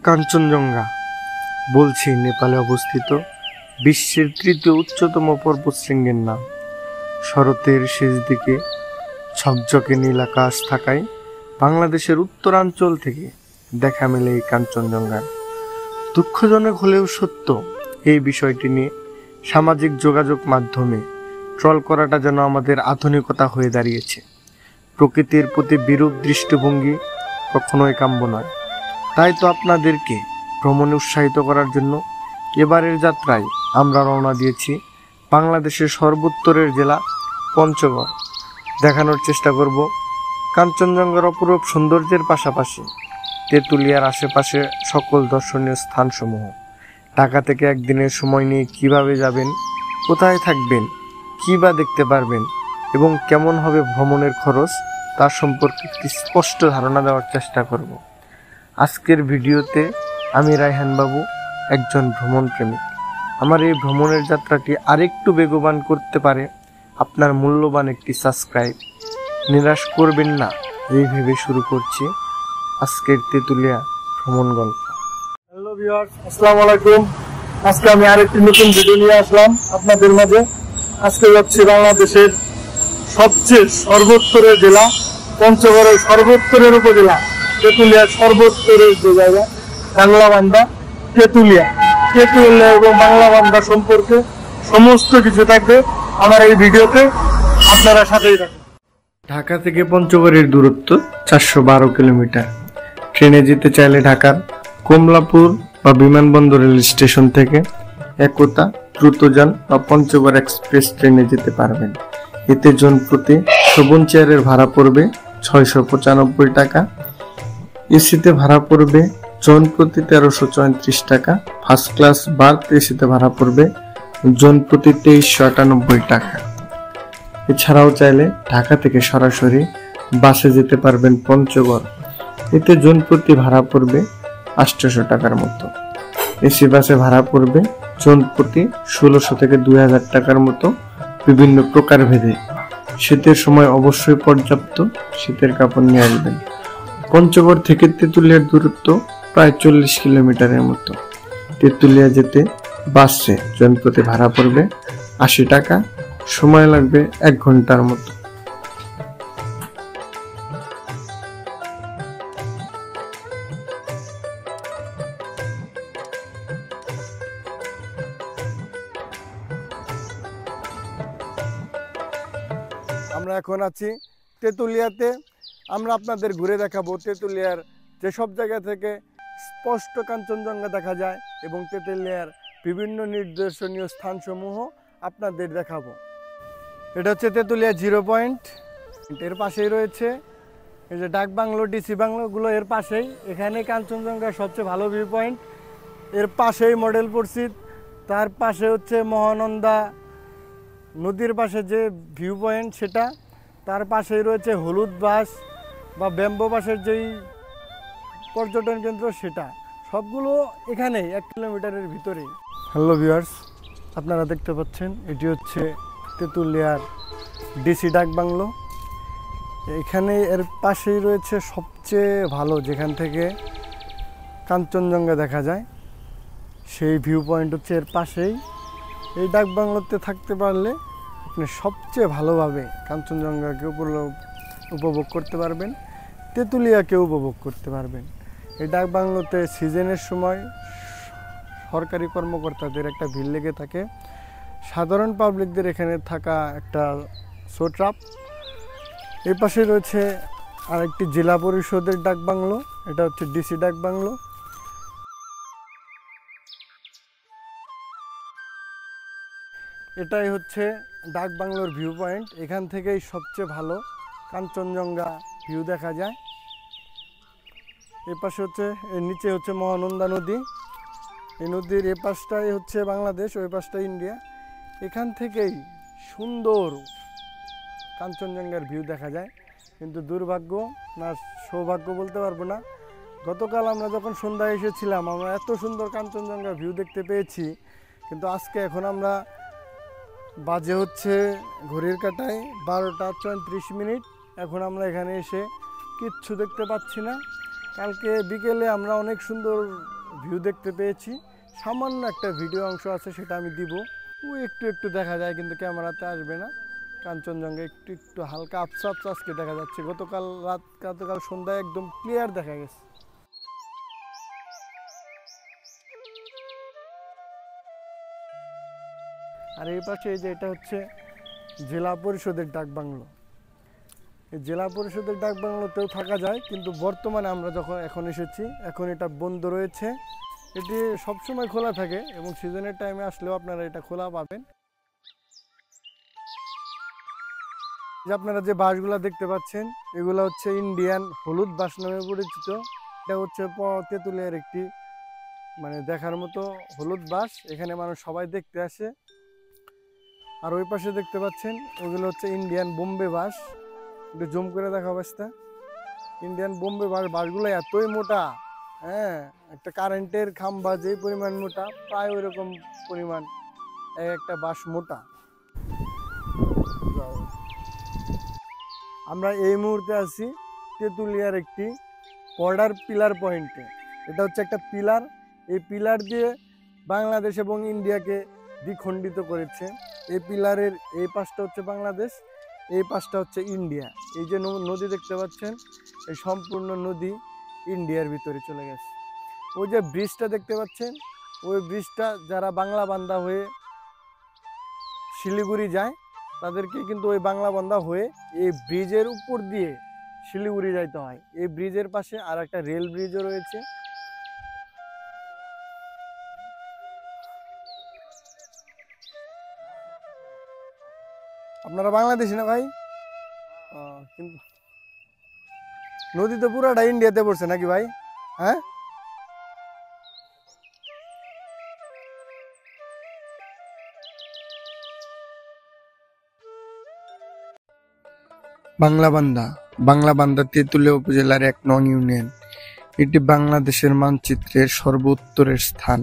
কাঞ্চনজঙ্ঘা বলছি নেপালে অবস্থিত বিশ্বের তৃতীয় উচ্চতম পর্বতশৃঙ্গের নাম। শরতের শেষ দিকে ঝকঝকে নীল আকাশ থাকায় বাংলাদেশের উত্তরাঞ্চল থেকে দেখা মেলে এই কাঞ্চনজঙ্ঘার। দুঃখজনক হলেও সত্য, এই বিষয়টি নিয়ে সামাজিক যোগাযোগ মাধ্যমে ট্রল করাটা যেন আমাদের আধুনিকতা হয়ে দাঁড়িয়েছে। প্রকৃতির প্রতি বিরূপ দৃষ্টিভঙ্গি কখনোই কাম্য নয়। তাই তো আপনাদেরকে ভ্রমণে উৎসাহিত করার জন্য এবারের যাত্রায় আমরা রওনা দিয়েছি বাংলাদেশের সর্বোত্তরের জেলা পঞ্চগড়। দেখানোর চেষ্টা করব কাঞ্চনজঙ্ঘার অপরূপ সৌন্দর্যের পাশাপাশি তেঁতুলিয়ার আশেপাশে সকল দর্শনীয় স্থানসমূহ। ঢাকা থেকে একদিনের সময় নিয়ে কিভাবে যাবেন, কোথায় থাকবেন, কী বা দেখতে পারবেন এবং কেমন হবে ভ্রমণের খরচ, তার সম্পর্কে একটি স্পষ্ট ধারণা দেওয়ার চেষ্টা করব। আজকের ভিডিওতে আমি রায়হান বাবু, একজন ভ্রমণ প্রেমিক। আমার এই ভ্রমণের যাত্রাটি আরেকটু বেগবান করতে পারে আপনার মূল্যবান একটি সাবস্ক্রাইব। নিরাশ করবেন না, এই ভেবে শুরু করছি আজকের তেঁতুলিয়া ভ্রমণ গল্প। হ্যালো ভিউয়ার্স, আসসালামু আলাইকুম। আজকে আমি আরেকটি নতুন ভিডিও নিয়ে আসলাম আপনাদের মাঝে। আজকে যাচ্ছি বাংলাদেশের সবচেয়ে সর্বোত্তরের জেলা পঞ্চগড়ের সর্বোত্তরের উপজেলা তেঁতুলিয়ার সর্বোত্তরের যে জায়গা বাংলাবান্ধা তেঁতুলিয়া এবং বাংলাবান্ধা সম্পর্কে সমস্ত কিছু থাকবে আমার এই ভিডিওতে, আপনারা সাথেই থাকুন। ঢাকা থেকে পঞ্চগড়ের দূরত্ব 412 কিলোমিটার। ট্রেনে যেতে চাইলে ঢাকার কমলাপুর বা বিমানবন্দর রেল স্টেশন থেকে একতা, দ্রুতযান বা পঞ্চগড় এক্সপ্রেস ট্রেনে যেতে পারবেন। এতে জন প্রতি 54 চেয়ারের ভাড়া পড়বে 695 টাকা। এসিতে ভাড়া পড়বে জন প্রতি 1334 টাকা। ফার্স্ট ক্লাস বার্থ এসিতে ভাড়া পড়বে জন প্রতি 2398 টাকা। এছাড়াও চাইলে ঢাকা থেকে সরাসরি বাসে যেতে পারবেন পঞ্চগড়। এতে জন প্রতি ভাড়া পড়বে 800 টাকার মতো। এসি বাসে ভাড়া পড়বে জন প্রতি 1600 থেকে 2000 টাকার মতো বিভিন্ন প্রকার ভেদে। শীতের সময় অবশ্যই পর্যাপ্ত শীতের কাপড় নিয়ে আসবেন। পঞ্চগড় থেকে তেঁতুলিয়ার দূরত্ব প্রায় 40 কিলোমিটারের মতো। তেঁতুলিয়া যেতে বাসে জন প্রতি ভাড়া পড়বে 80 টাকা। সময় লাগবে 1 ঘন্টার মতো। আমরা এখন আছি তেঁতুলিয়াতে। আমরা আপনাদের ঘুরে দেখাবো তেঁতুলিয়ার যেসব জায়গা থেকে স্পষ্ট কাঞ্চনজঙ্ঘা দেখা যায় এবং তেঁতুলিয়ার বিভিন্ন নির্দর্শনীয় স্থানসমূহ আপনাদের দেখাবো। এটা হচ্ছে তেঁতুলিয়া 0 পয়েন্ট। এর পাশেই রয়েছে এই যে ডাক বাংলো, ডিসি বাংলোগুলো এর পাশেই। এখানে কাঞ্চনজঙ্ঘার সবচেয়ে ভালো ভিউ পয়েন্ট। এর পাশেই মডেল পরিচিত, তার পাশে হচ্ছে মহানন্দা নদীর পাশে যে ভিউ পয়েন্ট সেটা, তার পাশেই রয়েছে হলুদ বাস বা ব্যাম্বো বাসের যেই পর্যটন কেন্দ্র সেটা। সবগুলো এখানেই 1 কিলোমিটারের ভিতরেই। হ্যালো ভিউয়ার্স, আপনারা দেখতে পাচ্ছেন এটি হচ্ছে তেঁতুলিয়ার ডিসি ডাক বাংলো। এখানে এর পাশেই রয়েছে সবচেয়ে ভালো, যেখান থেকে কাঞ্চনজঙ্ঘা দেখা যায় সেই ভিউ পয়েন্ট হচ্ছে এর পাশেই। এই ডাক বাংলোতে থাকতে পারলে আপনি সবচেয়ে ভালোভাবে কাঞ্চনজঙ্ঘাকে উপভোগ করতে পারবেন, তেঁতুলিয়াকে উপভোগ করতে পারবেন। এই ডাক বাংলোতে সিজনের সময় সরকারি কর্মকর্তাদের একটা ভিড় লেগে থাকে। সাধারণ পাবলিকদের এখানে থাকা একটা শো ট্রাপ। এই পাশে রয়েছে আরেকটি জেলা পরিষদের ডাক বাংলো, এটা হচ্ছে ডিসি ডাক বাংলো। এটাই হচ্ছে ডাক বাংলোর ভিউ পয়েন্ট। এখান থেকেই সবচেয়ে ভালো কাঞ্চনজঙ্ঘা ভিউ দেখা যায়। এই পাশে হচ্ছে, এর নিচে হচ্ছে মহানন্দা নদী। এই নদীর এ পাশটাই হচ্ছে বাংলাদেশ, ওই পাশটা ইন্ডিয়া। এখান থেকেই সুন্দর কাঞ্চনজঙ্ঘার ভিউ দেখা যায়। কিন্তু দুর্ভাগ্য না সৌভাগ্য বলতে পারবো না, গতকাল আমরা যখন সন্ধ্যায় এসেছিলাম আমরা এত সুন্দর কাঞ্চনজঙ্ঘার ভিউ দেখতে পেয়েছি, কিন্তু আজকে এখন আমরা বাজে হচ্ছে ঘড়ির কাঁটায় 12টা 34 মিনিট। এখন আমরা এখানে এসে কিচ্ছু দেখতে পাচ্ছি না। কালকে বিকেলে আমরা অনেক সুন্দর ভিউ দেখতে পেয়েছি। সামান্য একটা ভিডিও অংশ আছে, সেটা আমি দিব। ও একটু একটু দেখা যায়, কিন্তু ক্যামেরাতে আসবে না। কাঞ্চনজঙ্ঘা একটু একটু হালকা আবছা আবছা আজকে দেখা যাচ্ছে। গতকাল সন্ধ্যায় একদম ক্লিয়ার দেখা গেছে। আর এই পাশে এই যে এটা হচ্ছে জেলা পরিষদের ডাকবাংলো। এই জেলা পরিষদের ডাকবাংলোতেও থাকা যায়, কিন্তু বর্তমানে আমরা যখন এখন এসেছি, এখন এটা বন্ধ রয়েছে। এটি সবসময় খোলা থাকে এবং সিজনের টাইমে আসলেও আপনারা এটা খোলা পাবেন। যে আপনারা যে বাসগুলা দেখতে পাচ্ছেন, এগুলো হচ্ছে ইন্ডিয়ান হলুদ বাস নামে পরিচিত। এটা হচ্ছে তেঁতুলিয়ার একটি মানে দেখার মতো হলুদ বাস। এখানে মানুষ সবাই দেখতে আসে। আর ওই পাশে দেখতে পাচ্ছেন, ওগুলো হচ্ছে ইন্ডিয়ান বোম্বে বাস। একটু জুম করে দেখা অবস্থা। ইন্ডিয়ান বোম্বে বাসগুলো এতই মোটা, হ্যাঁ, একটা কারেন্টের খাম্বা যে পরিমাণ মোটা, প্রায় ওই রকম পরিমাণ একটা বাস মোটা। আমরা এই মুহূর্তে আছি তেঁতুলিয়ার একটি বর্ডার পিলার পয়েন্টে। এটা হচ্ছে একটা পিলার। এই পিলার দিয়ে বাংলাদেশ এবং ইন্ডিয়াকে দ্বিখণ্ডিত করেছে। এই পিলারের এই পাশটা হচ্ছে বাংলাদেশ, এই পাশটা হচ্ছে ইন্ডিয়া। এই যে নদী দেখতে পাচ্ছেন, এই সম্পূর্ণ নদী ইন্ডিয়ার ভিতরে চলে গেছে। ওই যে ব্রিজটা দেখতে পাচ্ছেন, ওই ব্রিজটা যারা বাংলা বান্দা হয়ে শিলিগুড়ি যায়, তাদেরকে কিন্তু ওই বাংলা বান্দা হয়ে এই ব্রিজের উপর দিয়ে শিলিগুড়ি যাইতে হয়। এই ব্রিজের পাশে আর একটা রেল ব্রিজও রয়েছে। আপনারা বাংলাদেশি না ভাই? কিন্তু নদী তো পুরাটা ইন্ডিয়াতে পড়ছে নাকি ভাই? হ্যাঁ, বাংলাবান্ধা তেঁতুলিয়া উপজেলার ১ নং ইউনিয়ন। এটি বাংলাদেশের মানচিত্রের সর্বোত্তরের স্থান।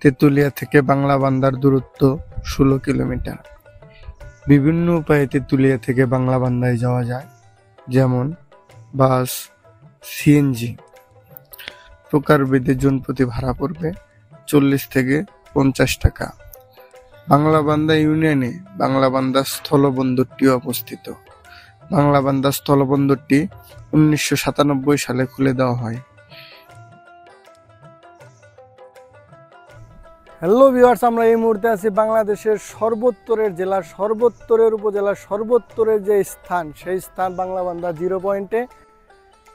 তেঁতুলিয়া থেকে বাংলাবান্ধার দূরত্ব ১৬ কিলোমিটার। বিভিন্ন উপায়ে তেঁতুলিয়া থেকে বাংলাবান্ধায় যাওয়া যায়, যেমন বাস, সিএনজি। প্রকারভেদে জনপ্রতি ভাড়া পড়বে ৪০ থেকে ৫০ টাকা। বাংলাবান্ধা ইউনিয়নে বাংলাবান্ধা স্থলবন্দরটি অবস্থিত। বাংলাবান্ধা স্থলবন্দরটি ১৯৯৭ সালে খুলে দেওয়া হয়। হ্যালো ভিউয়ার্স, আমরা এই মুহূর্তে আছি বাংলাদেশের সর্বোত্তরের জেলার সর্বোত্তরের উপজেলার সর্বোত্তরের যে স্থান, সেই স্থান বাংলাবান্ধা 0 পয়েন্টে।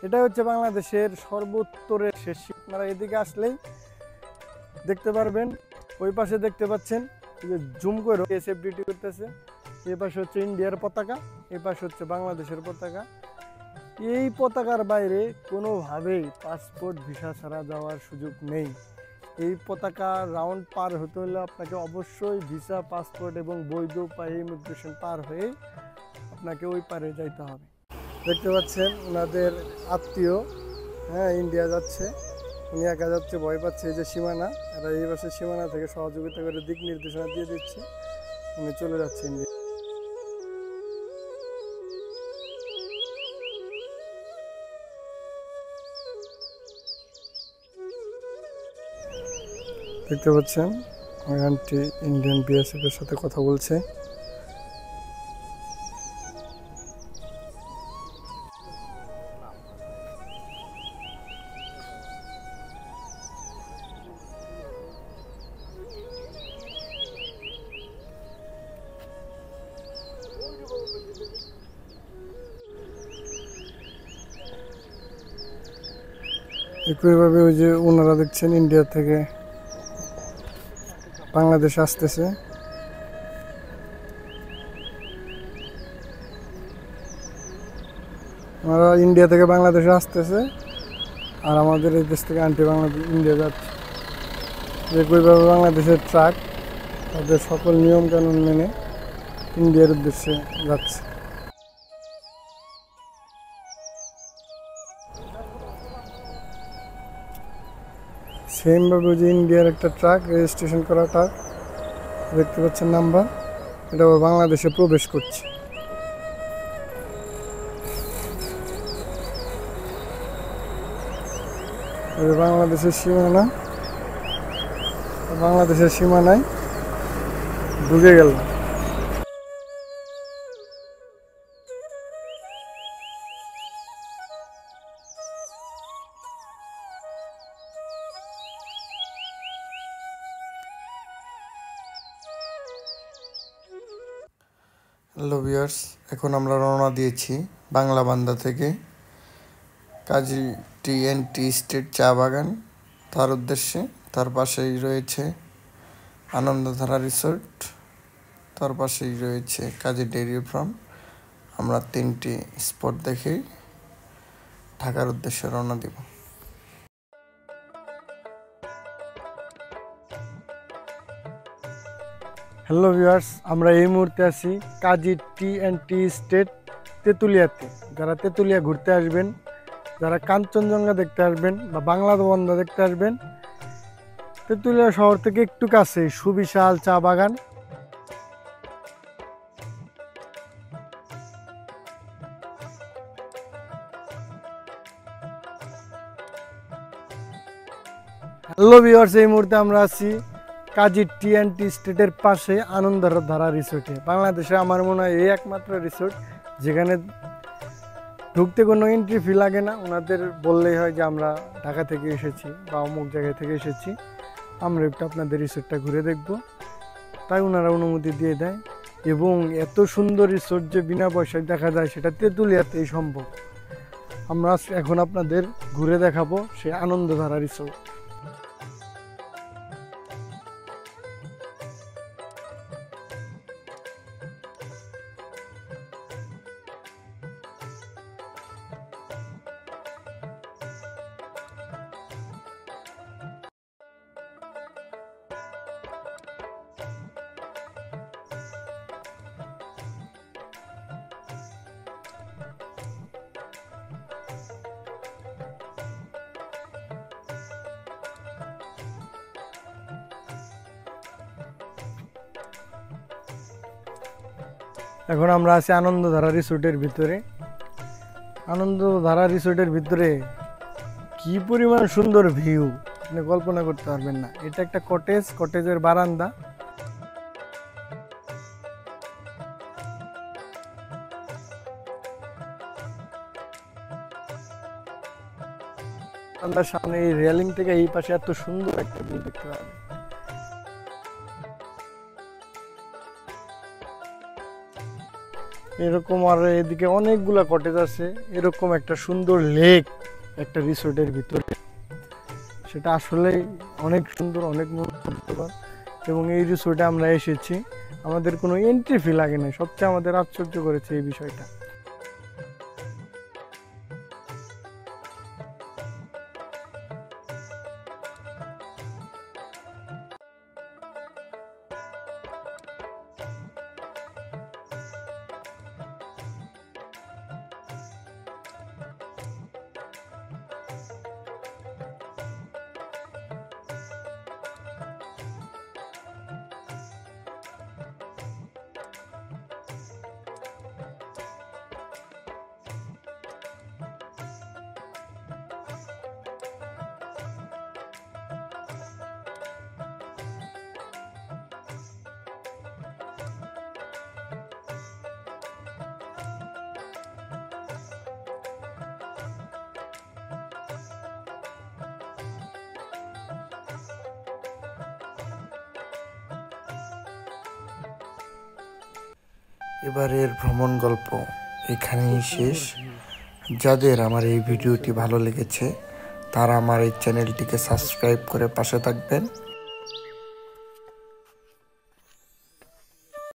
এটা হচ্ছে বাংলাদেশের সর্বোত্তরের শেষ। আপনারা এদিকে আসলেই দেখতে পারবেন। ওই পাশে দেখতে পাচ্ছেন জুম করে এসএফ ডিউটি করতেছে। এই পাশে হচ্ছে ইন্ডিয়ার পতাকা, এই পাশে হচ্ছে বাংলাদেশের পতাকা। এই পতাকার বাইরে কোনোভাবেই পাসপোর্ট ভিসা ছাড়া যাওয়ার সুযোগ নেই। এই পতাকা রাউন্ড পার হতে হলে আপনাকে অবশ্যই ভিসা, পাসপোর্ট এবং বৈধ উপায়ে ইমিগ্রেশন পার হয়ে আপনাকে ওই পারে যাইতে হবে। দেখতে পাচ্ছেন ওনাদের আত্মীয়, হ্যাঁ, ইন্ডিয়া যাচ্ছে। উনি একা যাচ্ছে, ভয় পাচ্ছে। এই যে সীমানা, এরা এই পাশে সীমানা থেকে সহযোগিতা করে দিক নির্দেশনা দিয়ে দিচ্ছে। উনি চলে যাচ্ছে ইন্ডিয়া। দেখতে পাচ্ছেন ওই আন্টি ইন্ডিয়ান বিএসএফ এর সাথে কথা বলছে। একইভাবে ওই যে ওনারা দেখছেন ইন্ডিয়া থেকে বাংলাদেশে আসতেছে। ওনারা ইন্ডিয়া থেকে বাংলাদেশে আসতেছে, আর আমাদের এই দেশ থেকে আন্টি বাংলাদেশ ইন্ডিয়া যাচ্ছে। একইভাবে বাংলাদেশের ট্রাক তাদের সকল নিয়ম কানুন মেনে ইন্ডিয়ার উদ্দেশ্যে যাচ্ছে। সেমভাবে যে ইন্ডিয়ার একটা ট্রাক, রেজিস্ট্রেশন করা ট্রাক দেখতে পাচ্ছেন নাম্বার, এটা বাংলাদেশে প্রবেশ করছে। এই যে বাংলাদেশের সীমানা, বাংলাদেশের সীমানায় ঢুকে গেল। হ্যালো ভিউয়ার্স, এখন আমরা রওনা দিয়েছি বাংলা বান্দা থেকে কাজী টি স্টেট চা বাগান তার উদ্দেশ্যে। তার পাশেই রয়েছে আনন্দধারা রিসোর্ট, তার পাশেই রয়েছে কাজী ডেইরি ফার্ম। আমরা 3টি স্পট দেখে ঢাকার উদ্দেশ্যে রওনা দিব। হ্যালো ভিউয়ার্স, আমরা এই মুহূর্তে আছি কাজী টি স্টেট তেঁতুলিয়াতে। যারা তেঁতুলিয়া ঘুরতে আসবেন, যারা কাঞ্চনজঙ্ঘা দেখতে আসবেন বা বাংলা বান্দা দেখতে আসবেন, তেঁতুলিয়া শহর থেকে একটু কাছে সুবিশাল চা বাগান। হ্যালো ভিউয়ার্স, এই মুহূর্তে আমরা আছি কাজী টি স্টেটের পাশে আনন্দধারা রিসোর্টে। বাংলাদেশে আমার মনে হয় এই একমাত্র রিসোর্ট যেখানে ঢুকতে কোনো এন্ট্রি ফি লাগে না। ওনাদের বললেই হয় যে আমরা ঢাকা থেকে এসেছি বা অমুক জায়গায় থেকে এসেছি, আমরা একটু আপনাদের রিসোর্টটা ঘুরে দেখব, তাই ওনারা অনুমতি দিয়ে দেয়। এবং এত সুন্দর রিসোর্ট যে বিনা পয়সায় দেখা যায় সেটা তেঁতুলিয়াতেই সম্ভব। আমরা এখন আপনাদের ঘুরে দেখাবো সেই আনন্দধারা রিসোর্ট। এখন আমরা আছি আনন্দধারা রিসোর্টের ভিতরে। আনন্দধারা রিসোর্টের ভিতরে কি পরিমাণ সুন্দর ভিউ আপনি কল্পনা করতে পারবেন না। এটা একটা কটেজের বারান্দা। বারান্দার সামনে এই রেলিং থেকে এই পাশে এত সুন্দর একটা ভিউ দেখতে পাবেন। এরকম আর এদিকে অনেকগুলা কটেজ আছে। এরকম একটা সুন্দর লেক একটা রিসোর্টের ভিতরে, সেটা আসলেই অনেক সুন্দর, অনেক মনোমুগ্ধকর। এবং এই রিসোর্টে আমরা এসেছি, আমাদের কোনো এন্ট্রি ফি লাগে না। সবচেয়ে আমাদের আশ্চর্য করেছে এই বিষয়টা। এবারের ভ্রমণ গল্প এখানেই শেষ। যাদের আমার এই ভিডিওটি ভালো লেগেছে তারা আমার এই চ্যানেলটিকে সাবস্ক্রাইব করে পাশে থাকবেন।